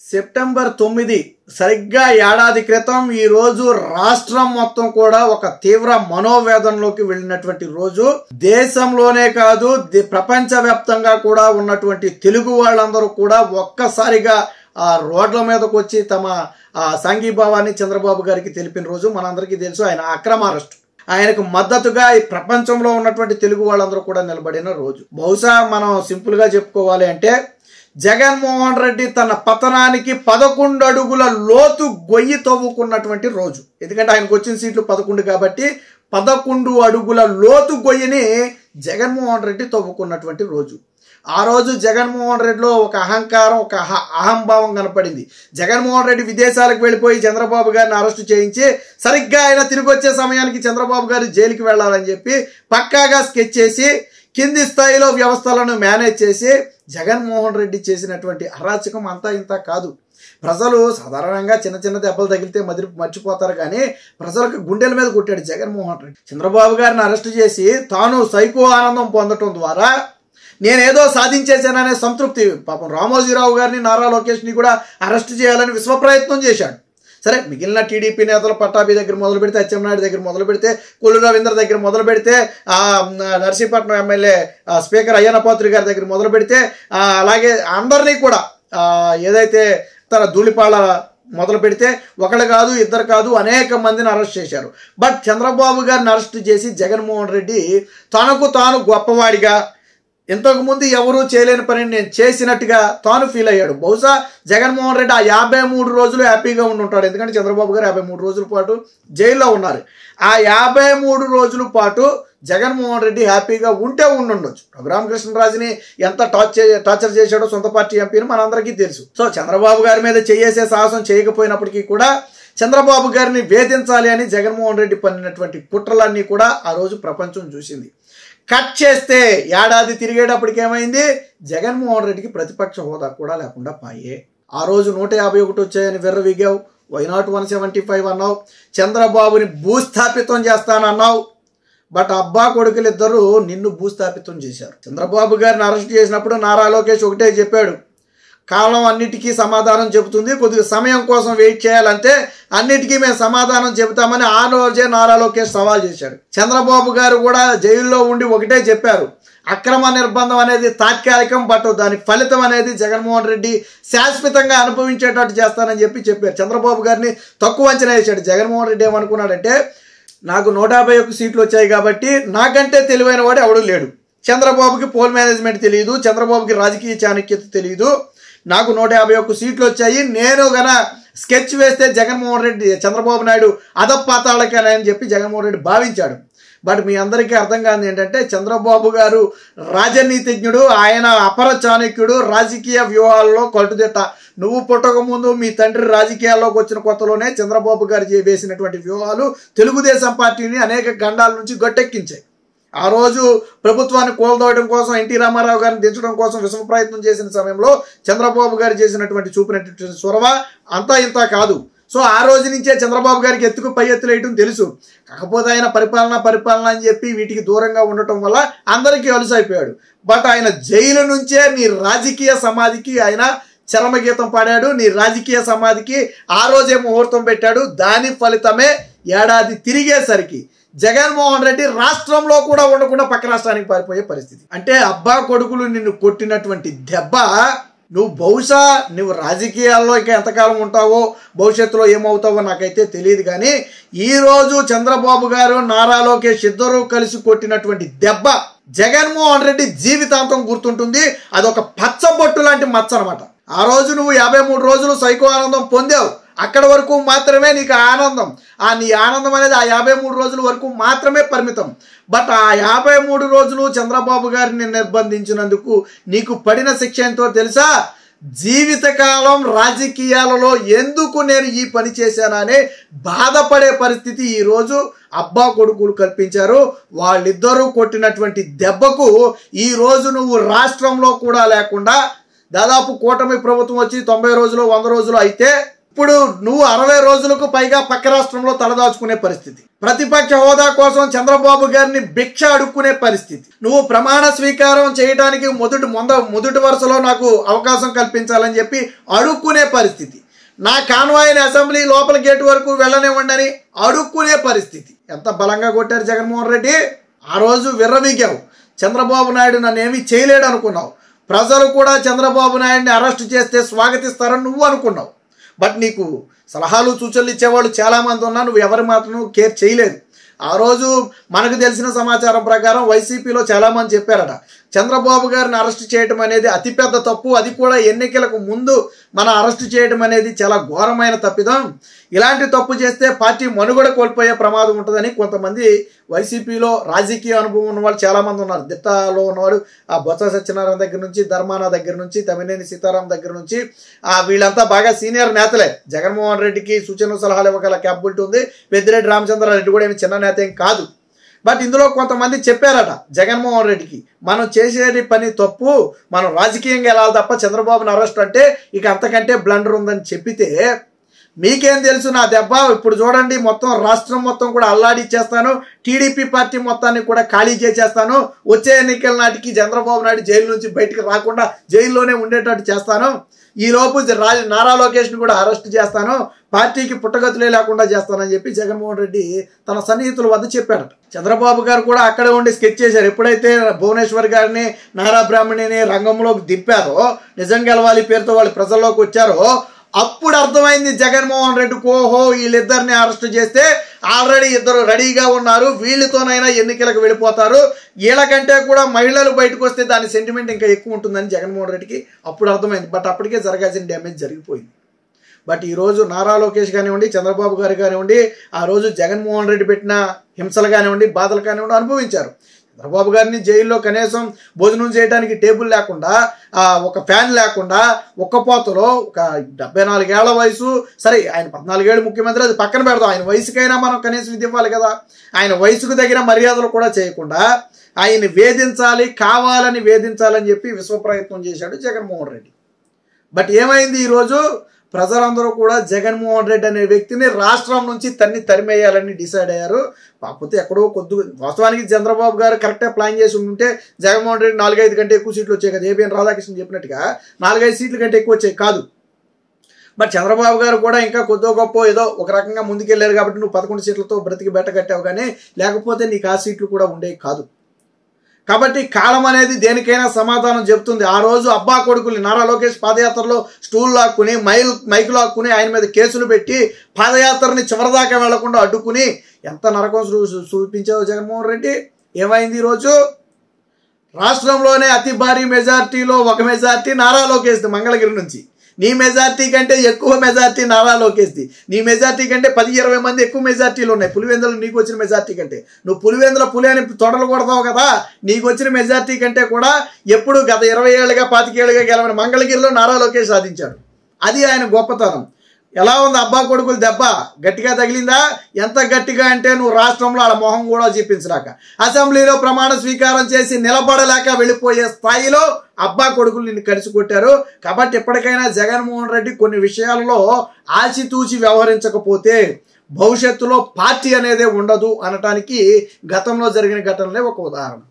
September 9 సరిగ్గా ఏడాది క్రితం ఈ రోజు రాష్ట్రం మొత్తం కూడా ఒక తీవ్ర మనోవేదనలోకి వెళ్ళినటువంటి రోజు. దేశంలోనే కాదు ప్రపంచవ్యాప్తంగా కూడా ఉన్నటువంటి తెలుగు వాళ్ళందరూ కూడా ఒక్కసారిగా ఆ రోడ్ల మీదకి వచ్చి తమ సంఘీభావాన్ని చంద్రబాబు గారికి తెలిపిన రోజు. మనందరికీ తెలుసు ఆయన అక్రమ అరెస్ట్. ఆయనకు మద్దతుగా ఈ ప్రపంచంలో ఉన్నటువంటి తెలుగు వాళ్ళందరూ కూడా నిలబడిన రోజు. బహుశా మనం సింపుల్ గా చెప్పుకోవాలి అంటే జగన్మోహన్ రెడ్డి తన పతనానికి 11 అడుగుల లోతు గొయ్యి తవ్వుకున్నటువంటి రోజు. ఎందుకంటే ఆయనకు వచ్చిన సీట్లు 11 కాబట్టి 11 అడుగుల లోతు గొయ్యిని జగన్మోహన్ రెడ్డి తవ్వుకున్నటువంటి రోజు. ఆ రోజు జగన్మోహన్ రెడ్డిలో ఒక అహంకారం, ఒక అహంభావం కనపడింది. జగన్మోహన్ రెడ్డి విదేశాలకు వెళ్ళిపోయి చంద్రబాబు గారిని అరెస్టు చేయించి సరిగ్గా ఆయన తిరిగి వచ్చే సమయానికి చంద్రబాబు గారు జైలుకి వెళ్ళాలని చెప్పి పక్కాగా స్కెచ్ చేసి కింది స్థాయిలో వ్యవస్థలను మేనేజ్ చేసి జగన్మోహన్ రెడ్డి చేసినటువంటి అరాచకం అంతా ఇంత కాదు. ప్రజలు సాధారణంగా చిన్న చిన్న దెబ్బలు తగిలితే మర్చిపోతారు, కానీ ప్రజలకు గుండెల మీద కొట్టాడు జగన్మోహన్ రెడ్డి. చంద్రబాబు గారిని అరెస్టు చేసి తాను సైకో ఆనందం పొందటం ద్వారా నేనేదో సాధించేశాననే సంతృప్తి. పాపం రామోజీరావు గారిని, నారా లోకేష్ని కూడా అరెస్ట్ చేయాలని విశ్వ ప్రయత్నం చేశాడు. సరే, మిగిలిన టీడీపీ నేతలు పట్టాభి దగ్గర మొదలు పెడితే, అచ్చెన్నాయుడు దగ్గర మొదలు పెడితే, కొల్లు రవీంద్ర దగ్గర మొదలు పెడితే, నర్సీపట్నం ఎమ్మెల్యే స్పీకర్ అయ్యన్న పాత్రి గారి దగ్గర మొదలు పెడితే, అలాగే అందరినీ కూడా ఏదైతే తన ధూళిపాళ మొదలు పెడితే ఒకళ్ళు కాదు, ఇద్దరు కాదు, అనేక మందిని అరెస్ట్ చేశారు. బట్ చంద్రబాబు గారిని అరెస్ట్ చేసి జగన్మోహన్ రెడ్డి తనకు తాను గొప్పవాడిగా, ఇంతకుముందు ఎవరూ చేయలేని పనిని నేను చేసినట్టుగా తాను ఫీల్ అయ్యాడు. బహుశా జగన్మోహన్ రెడ్డి ఆ 53 రోజులు హ్యాపీగా ఉంటాడు. ఎందుకంటే చంద్రబాబు గారు 53 రోజుల పాటు జైల్లో ఉన్నారు. ఆ 53 రోజుల పాటు జగన్మోహన్ రెడ్డి హ్యాపీగా ఉండొచ్చు. రఘురామకృష్ణరాజుని ఎంత టార్చర్ చేశాడో సొంత పార్టీ ఎంపీని మనందరికీ తెలుసు. సో చంద్రబాబు గారి మీద చేసే సాహసం చేయకపోయినప్పటికీ కూడా చంద్రబాబు గారిని వేధించాలి అని జగన్మోహన్ రెడ్డి పన్నినటువంటి కుట్రలన్నీ కూడా ఆ రోజు ప్రపంచం చూసింది. కట్ చేస్తే ఏడాది తిరిగేటప్పటికి ఏమైంది? జగన్మోహన్ రెడ్డికి ప్రతిపక్ష హోదా కూడా లేకుండా పాయే. ఆ రోజు 151 వచ్చాయని విర్రవీగావు. వై నాట్ 175 అన్నావు. చంద్రబాబుని భూస్థాపితం చేస్తానన్నావు. బట్ అబ్బా కొడుకులు ఇద్దరు నిన్ను భూస్థాపితం చేశారు. చంద్రబాబు గారిని అరెస్ట్ చేసినప్పుడు నారా లోకేష్ ఒకటే చెప్పాడు, కాలం అన్నిటికీ సమాధానం చెబుతుంది, కొద్దిగా సమయం కోసం వెయిట్ చేయాలంటే అన్నిటికీ మేము సమాధానం చెబుతామని ఆ రోజే నారా లోకేష్ సవాల్ చేశాడు. చంద్రబాబు గారు కూడా జైల్లో ఉండి ఒకటే చెప్పారు, అక్రమ నిర్బంధం అనేది తాత్కాలికం, బట్ దాని ఫలితం అనేది జగన్మోహన్ రెడ్డి శాశ్వతంగా అనుభవించేటట్టు చేస్తానని చెప్పారు. చంద్రబాబు గారిని తక్కువ అంచనా వేశాడు. జగన్మోహన్ రెడ్డి ఏమనుకున్నాడంటే, నాకు 151 సీట్లు వచ్చాయి కాబట్టి నాకంటే తెలివైన వాడు ఎవడూ లేడు. చంద్రబాబుకి పోల్ మేనేజ్మెంట్ తెలియదు, చంద్రబాబుకి రాజకీయ చాణక్యత తెలియదు, నాకు 151 సీట్లు వచ్చాయి, నేను గన స్కెచ్ వేస్తే జగన్మోహన్ రెడ్డి చంద్రబాబు నాయుడు అధపాతాళకని అని చెప్పి జగన్మోహన్ రెడ్డి భావించాడు. బట్ మీ అందరికీ అర్థం కాదు ఏంటంటే, చంద్రబాబు గారు రాజనీతిజ్ఞుడు, ఆయన అపర చాణక్యుడు, రాజకీయ వ్యూహాల్లో కట్టుదిట్ట. నువ్వు పుట్టక ముందు మీ తండ్రి రాజకీయాల్లోకి వచ్చిన కొత్తలోనే చంద్రబాబు గారు వేసినటువంటి వ్యూహాలు తెలుగుదేశం పార్టీని అనేక గండాల నుంచి గట్టెక్కించాయి. ఆ రోజు ప్రభుత్వాన్ని కూలదోయడం కోసం, ఎన్టీ రామారావు గారిని దించడం కోసం విశ్వ ప్రయత్నం చేసిన సమయంలో చంద్రబాబు గారు చేసినటువంటి చూపినటువంటి చొరవ అంతా ఇంత కాదు. సో ఆ రోజు నుంచే చంద్రబాబు గారికి ఎత్తుకు పై ఎత్తులు వేయటం తెలుసు. కాకపోతే ఆయన పరిపాలన అని చెప్పి వీటికి దూరంగా ఉండటం వల్ల అందరికీ అలుసైపోయాడు. బట్ ఆయన జైలు నుంచే నీ రాజకీయ సమాధికి ఆయన చరమగీతం పాడాడు. నీ రాజకీయ సమాధికి ఆ రోజే ముహూర్తం పెట్టాడు. దాని ఫలితమే ఏడాది తిరిగేసరికి జగన్మోహన్ రెడ్డి రాష్ట్రంలో కూడా ఉండకుండా పక్క రాష్ట్రానికి పారిపోయే పరిస్థితి. అంటే అబ్బా కొడుకులు నిన్ను కొట్టినటువంటి దెబ్బ, నువ్వు రాజకీయాల్లో ఇక ఎంతకాలం ఉంటావో, భవిష్యత్తులో ఏమవుతావో నాకైతే తెలియదు, కానీ ఈరోజు చంద్రబాబు గారు, నారా లోకేష్ ఇద్దరూ కలిసి కొట్టినటువంటి దెబ్బ జగన్మోహన్ రెడ్డి జీవితాంతం గుర్తుంటుంది. అదొక పచ్చబొట్టు లాంటి మచ్చ అనమాట. ఆ రోజు నువ్వు 53 రోజులు సైకో ఆనందం పొందావు. అక్కడ వరకు మాత్రమే నీకు ఆనందం. నీ ఆనందం అనేది ఆ 53 రోజుల వరకు మాత్రమే పరిమితం. బట్ ఆ 53 రోజులు చంద్రబాబు గారిని నిర్బంధించినందుకు నీకు పడిన శిక్ష ఎంతో తెలుసా? జీవితకాలం రాజకీయాలలో ఎందుకు నేను ఈ పని చేశాననే బాధపడే పరిస్థితి ఈరోజు అబ్బా కొడుకులు కల్పించారు. వాళ్ళిద్దరూ కొట్టినటువంటి దెబ్బకు ఈరోజు నువ్వు రాష్ట్రంలో కూడా లేకుండా, దాదాపు కూటమి ప్రభుత్వం వచ్చి 90 రోజులు 100 రోజులు అయితే ఇప్పుడు నువ్వు 60 రోజులకు పైగా పక్క రాష్ట్రంలో తలదాచుకునే పరిస్థితి, ప్రతిపక్ష హోదా కోసం చంద్రబాబు గారిని భిక్ష అడుక్కునే పరిస్థితి, నువ్వు ప్రమాణ స్వీకారం చేయడానికి మొదటి వరుసలో నాకు అవకాశం కల్పించాలని చెప్పి అడుక్కునే పరిస్థితి, నా కాన్వాయ్ని అసెంబ్లీ లోపల గేటు వరకు వెళ్ళనివ్వండి అని అడుక్కునే పరిస్థితి. ఎంత బలంగా కొట్టారు జగన్మోహన్ రెడ్డి. ఆ రోజు విర్రవీగావు, చంద్రబాబు నాయుడు నన్ను ఏమీ చేయలేడు అనుకున్నావు, ప్రజలు కూడా చంద్రబాబు నాయుడిని అరెస్ట్ చేస్తే స్వాగతిస్తారని నువ్వు అనుకున్నావు. బట్ నీకు సలహాలు సూచనలు ఇచ్చేవాళ్ళు చాలామంది ఉన్నా, నువ్వు ఎవరి మాత్రం కేర్ చేయలేదు. ఆ రోజు మనకు తెలిసిన సమాచారం ప్రకారం వైసీపీలో చాలామంది చెప్పారట, చంద్రబాబు గారిని అరెస్ట్ చేయడం అనేది అతిపెద్ద తప్పు, అది కూడా ఎన్నికలకు ముందు మన అరెస్ట్ చేయడం అనేది చాలా ఘోరమైన తప్పిదం, ఇలాంటి తప్పు చేస్తే పార్టీ మనుగడ కోల్పోయే ప్రమాదం ఉంటుందని కొంతమంది వైసీపీలో రాజకీయ అనుభవం ఉన్నవాళ్ళు చాలామంది ఉన్నారు. దిట్టలో ఉన్నవాడు ఆ బొత్స సత్యనారాయణ దగ్గర నుంచి, ధర్మాన దగ్గర నుంచి, తమ్మినేని సీతారాం దగ్గర నుంచి వీళ్ళంతా బాగా సీనియర్ నేతలే. జగన్మోహన్ రెడ్డికి సూచనలు సలహాలు ఇవ్వగల క్యాపబిలిటీ ఉంది. పెద్దిరెడ్డి రామచంద్రారెడ్డి కూడా ఏమి చిన్న నేత ఏం కాదు. బట్ ఇందులో కొంతమంది చెప్పారట జగన్మోహన్ రెడ్డికి, మనం చేసేది పని తప్పు, మనం రాజకీయంగా వెళ్ళాలి తప్ప చంద్రబాబుని అరెస్ట్ అంటే ఇక అంతకంటే బ్లండర్ ఉందని చెప్పితే మీకేం తెలుసు నా దెబ్బ. ఇప్పుడు చూడండి, మొత్తం రాష్ట్రం మొత్తం కూడా అల్లాడిచ్చేస్తాను, టీడీపీ పార్టీ మొత్తాన్ని కూడా ఖాళీ చేసేస్తాను, వచ్చే ఎన్నికల నాటికి చంద్రబాబు నాయుడు జైలు నుంచి బయటకు రాకుండా జైల్లోనే ఉండేటట్టు చేస్తాను, ఈలోపు నారా లోకేష్ని కూడా అరెస్ట్ చేస్తాను, పార్టీకి పుట్టగతులే లేకుండా చేస్తానని చెప్పి జగన్మోహన్ రెడ్డి తన సన్నిహితుల వద్ద చెప్పారట. చంద్రబాబు గారు కూడా అక్కడే ఉండి స్కెచ్ చేశారు. ఎప్పుడైతే భువనేశ్వర్ గారిని, నారా బ్రాహ్మణిని రంగంలోకి దింపారో, నిజం గెలవాలి పేరుతో వాళ్ళు ప్రజల్లోకి వచ్చారో, అప్పుడు అర్థమైంది జగన్మోహన్ రెడ్డికి, ఓహో వీళ్ళిద్దరిని అరెస్ట్ చేస్తే ఆల్రెడీ ఇద్దరు రెడీగా ఉన్నారు, వీళ్ళతోనైనా ఎన్నికలకు వెళ్ళిపోతారు, వీళ్ళకంటే కూడా మహిళలు బయటకు వస్తే దాని సెంటిమెంట్ ఇంకా ఎక్కువ ఉంటుందని జగన్మోహన్ రెడ్డికి అప్పుడు అర్థమైంది. బట్ అప్పటికే జరగాల్సిన డ్యామేజ్ జరిగిపోయింది. బట్ ఈరోజు నారా లోకేష్ కానివ్వండి, చంద్రబాబు గారు కానివ్వండి, ఆ రోజు జగన్మోహన్ రెడ్డి పెట్టిన హింసలు కానివ్వండి, బాధలు కానివ్వండి అనుభవించారు. చంద్రబాబు గారిని జైల్లో కనీసం భోజనం చేయడానికి టేబుల్ లేకుండా, ఒక ఫ్యాన్ లేకుండా, ఒక్కపోతలో ఒక 74 ఏళ్ల వయసు, సరే ఆయన 14 ఏళ్ళు ముఖ్యమంత్రి, అది పక్కన పెడదాం, ఆయన వయసుకైనా మనం కనీసం ఇది ఇవ్వాలి కదా, ఆయన వయసుకు తగిన మర్యాదలు కూడా చేయకుండా ఆయన్ని వేధించాలి, కావాలని వేధించాలని చెప్పి విశ్వ ప్రయత్నం చేశాడు జగన్మోహన్ రెడ్డి. బట్ ఏమైంది, ఈరోజు ప్రజలందరూ కూడా జగన్మోహన్ రెడ్డి అనే వ్యక్తిని రాష్ట్రం నుంచి తరిమేయాలని డిసైడ్ అయ్యారు. కాకపోతే ఎక్కడో వాస్తవానికి చంద్రబాబు గారు కరెక్ట్గా ప్లాన్ చేసి ఉంటే జగన్మోహన్ రెడ్డి 4-5 కంటే ఎక్కువ సీట్లు వచ్చాయి కదా, ఏబిఎన్ రాధాకృష్ణ చెప్పినట్టుగా 4-5 సీట్ల కంటే ఎక్కువ వచ్చాయి కాదు. బట్ చంద్రబాబు గారు కూడా ఇంకా కొద్దో గొప్ప ఏదో ఒక రకంగా ముందుకెళ్ళారు కాబట్టి నువ్వు 11 సీట్లతో బ్రతికి బెట్ట కట్టావు, కానీ లేకపోతే నీకు ఆ సీట్లు కూడా ఉండేవి కాదు. కాబట్టి కాలం అనేది దేనికైనా సమాధానం చెబుతుంది. ఆ రోజు అబ్బా కొడుకులు నారా లోకేష్ పాదయాత్రలో స్టూల్ లాక్కుని, మైకు లాక్కుని ఆయన మీద కేసులు పెట్టి పాదయాత్రని చివరిదాకా వెళ్లకుండా అడ్డుకుని ఎంత నరకం చూపించావు జగన్మోహన్ రెడ్డి. ఏమైంది, ఈరోజు రాష్ట్రంలోనే అతి భారీ మెజార్టీలో ఒక మెజార్టీ నారా లోకేష్ది మంగళగిరి నుంచి, నీ మెజార్టీ కంటే ఎక్కువ మెజార్టీ నారా లోకేష్ది, నీ మెజార్టీ కంటే 10-20 మంది ఎక్కువ మెజార్టీలు ఉన్నాయి. పులివెందులు నీకు వచ్చిన మెజార్టీ కంటే, నువ్వు పులివెందుల పులి అని తొడలు కొడతావు కదా, నీకు వచ్చిన మెజార్టీ కంటే కూడా ఎప్పుడు గత 20 ఏళ్ళుగా 25 ఏళ్ళుగా గెలవని మంగళగిరిలో నారా లోకేష్ సాధించాడు. అది ఆయన గొప్పతనం. ఎలా ఉంది అబ్బా కొడుకులు దెబ్బ, గట్టిగా తగిలిందా? ఎంత గట్టిగా అంటే నువ్వు రాష్ట్రంలో ఆడ మొహం కూడా చూపించలేక, అసెంబ్లీలో ప్రమాణ స్వీకారం చేసి నిలబడలేక వెళ్ళిపోయే స్థాయిలో అబ్బా కొడుకులు నిన్ను కలిసి కొట్టారు. కాబట్టి ఎప్పటికైనా జగన్మోహన్ రెడ్డి కొన్ని విషయాల్లో ఆచితూచి వ్యవహరించకపోతే భవిష్యత్తులో పార్టీ అనేదే ఉండదు అనటానికి గతంలో జరిగిన ఘటనలే ఒక ఉదాహరణ.